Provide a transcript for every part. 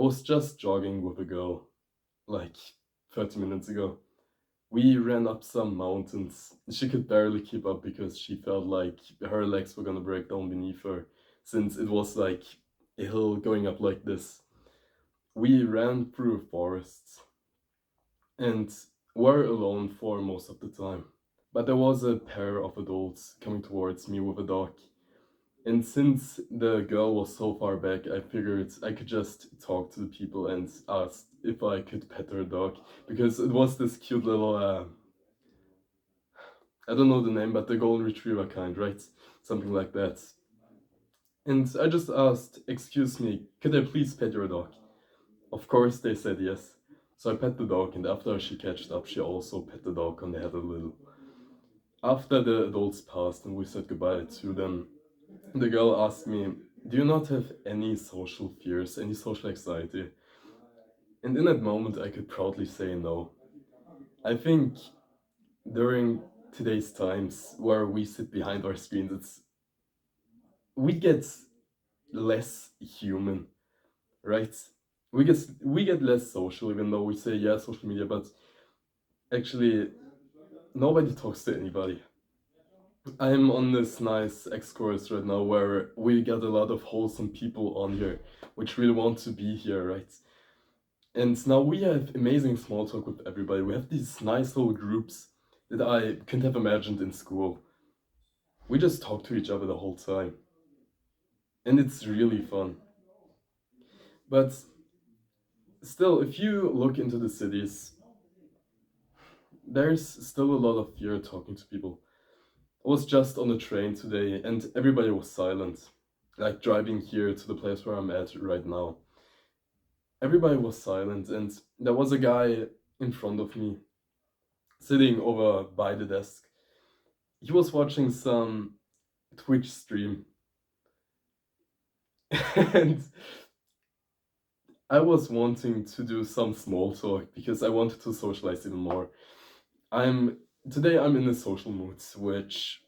was just jogging with a girl like 30 minutes ago. We ran up some mountains. She could barely keep up because she felt like her legs were gonna break down beneath her, since it was like a hill going up like this. We ran through forests and were alone for most of the time. But there was a pair of adults coming towards me with a dog. And since the girl was so far back, I figured I could just talk to the people and ask if I could pet her dog. Because it was this cute little, I don't know the name, but the golden retriever kind, right? Something like that. And I just asked, "Excuse me, could I please pet your dog?" Of course, they said yes. So I pet the dog, and after she catched up, she also pet the dog on the head a little. After the adults passed and we said goodbye to them, the girl asked me, "Do you not have any social fears, any social anxiety?" And in that moment, I could proudly say no. I think during today's times where we sit behind our screens, we get less human, right? We get less social, even though we say yeah, social media, but actually nobody talks to anybody. I'm on this nice X course right now where we get a lot of wholesome people on here, which really want to be here, right? And now we have amazing small talk with everybody. We have these nice little groups that I couldn't have imagined in school. We just talk to each other the whole time, and it's really fun. But still, if you look into the cities, there's still a lot of fear talking to people. I was just on a train today and everybody was silent. Like driving here to the place where I'm at right now. Everybody was silent and there was a guy in front of me sitting over by the desk. He was watching some Twitch stream and I was wanting to do some small talk because I wanted to socialize even more. I'm I'm in a social mood, which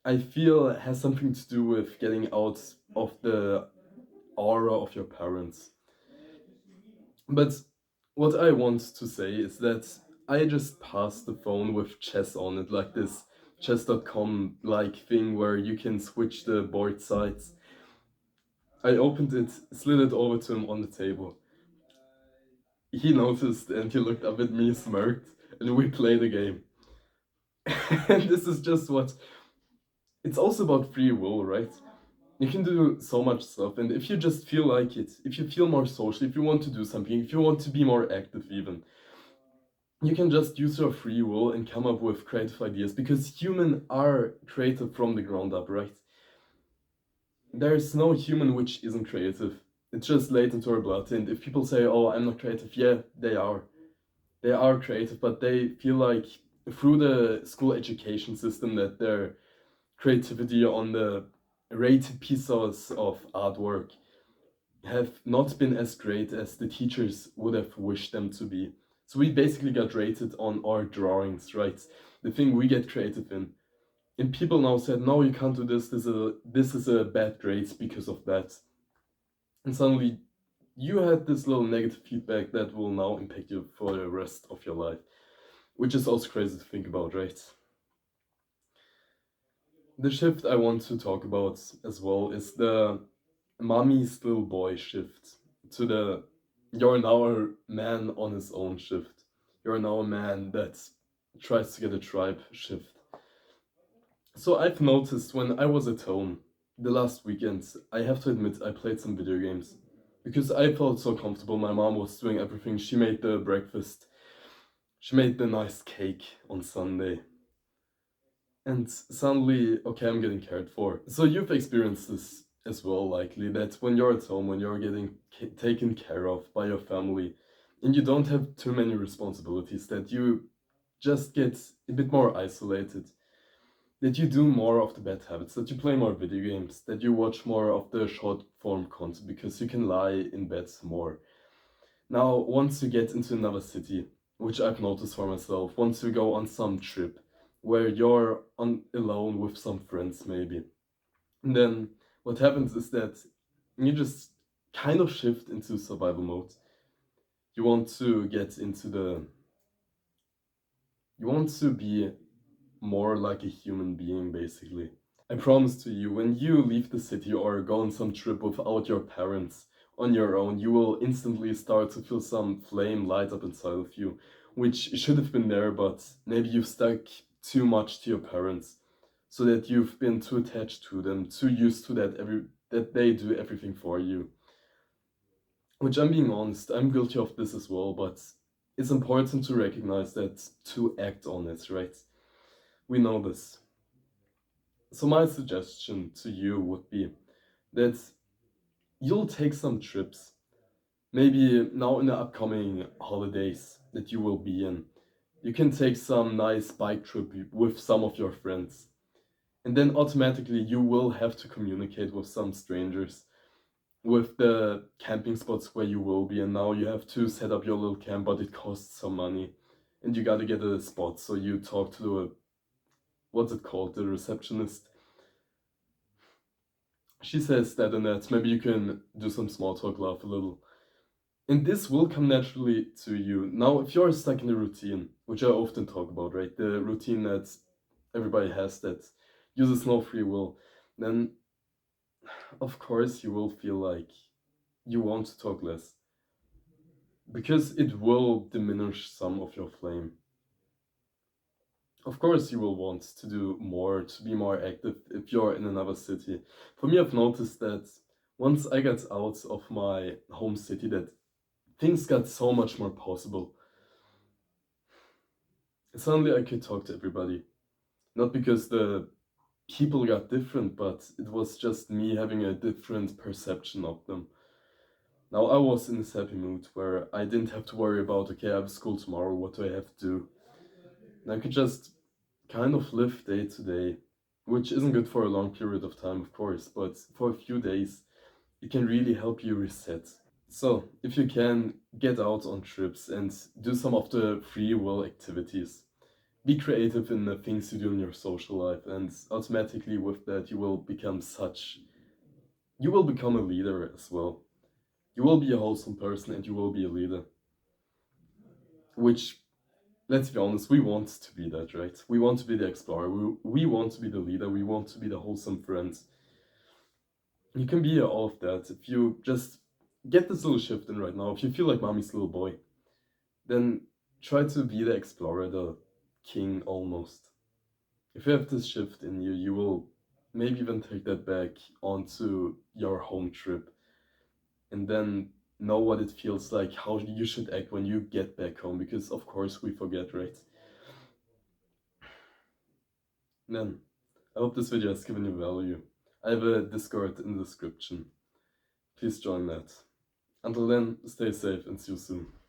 I feel has something to do with getting out of the aura of your parents. But what I want to say is that I just passed the phone with chess on it, like this chess.com like thing where you can switch the board sides. I opened it, slid it over to him on the table. He noticed and he looked up at me, smirked, and we played a game. And this is just what it's also about free will, right? You can do so much stuff, and if you just feel like it, if you feel more social, if you want to do something, if you want to be more active, even, you can just use your free will and come up with creative ideas because humans are creative from the ground up, right? There's no human which isn't creative. It's just latent into our blood, and if people say, "Oh, I'm not creative," yeah, they are. They are creative, but they feel like through the school education system that their creativity on the rated pieces of artwork have not been as great as the teachers would have wished them to be. So we basically got rated on our drawings, right? The thing we get creative in. And people now said, no, you can't do this. This is a bad grade because of that. And suddenly you had this little negative feedback that will now impact you for the rest of your life, which is also crazy to think about, right? The shift I want to talk about as well is the mommy's little boy shift to the you're now a man on his own shift. You're now a man that tries to get a tribe shift. So I've noticed when I was at home the last weekend, I have to admit I played some video games because I felt so comfortable. My mom was doing everything. She made the breakfast. She made the nice cake on Sunday. And suddenly, okay, I'm getting cared for. So you've experienced this as well, likely, that when you're at home, when you're getting taken care of by your family, and you don't have too many responsibilities, that you just get a bit more isolated, that you do more of the bad habits, that you play more video games, that you watch more of the short form content because you can lie in bed more. Now, once you get into another city, which I've noticed for myself, once you go on some trip where you're on alone with some friends maybe, and then what happens is that you just kind of shift into survival mode. You want to get into you want to be more like a human being, basically. I promise to you, when you leave the city or go on some trip without your parents on your own, you will instantly start to feel some flame light up inside of you, which should have been there, but maybe you've stuck too much to your parents, so that you've been too attached to them, too used to that they do everything for you. Which, I'm being honest, I'm guilty of this as well, but it's important to recognize that, to act on it, right? We know this. So my suggestion to you would be that you'll take some trips, maybe now in the upcoming holidays that you will be in. You can take some nice bike trip with some of your friends. And then automatically you will have to communicate with some strangers with the camping spots where you will be. And now you have to set up your little camp, but it costs some money. And you gotta get a spot. So you talk to what's it called? The receptionist. She says that and that. Maybe you can do some small talk, laugh a little. And this will come naturally to you. Now, if you're stuck in a routine, which I often talk about, right? The routine that everybody has that uses no free will, then of course you will feel like you want to talk less. Because it will diminish some of your flame. Of course you will want to do more, to be more active if you're in another city. For me, I've noticed that once I got out of my home city, that things got so much more possible. Suddenly I could talk to everybody. Not because the people got different, but it was just me having a different perception of them. Now I was in this happy mood where I didn't have to worry about, okay, I have school tomorrow, what do I have to do? And I could just kind of live day to day, which isn't good for a long period of time, of course, but for a few days, it can really help you reset. So, if you can, get out on trips and do some of the free will activities. Be creative in the things you do in your social life, and automatically with that you will become a leader as well. You will be a wholesome person and you will be a leader. Which, let's be honest, we want to be that, right? We want to be the explorer, we want to be the leader, we want to be the wholesome friend. You can be all of that if you just get this little shift in right now. If you feel like mommy's little boy, then try to be the explorer, the king almost. If you have this shift in you, you will maybe even take that back onto your home trip and then know what it feels like, how you should act when you get back home, because of course we forget, right? Then, I hope this video has given you value. I have a Discord in the description. Please join that. Until then, stay safe and see you soon.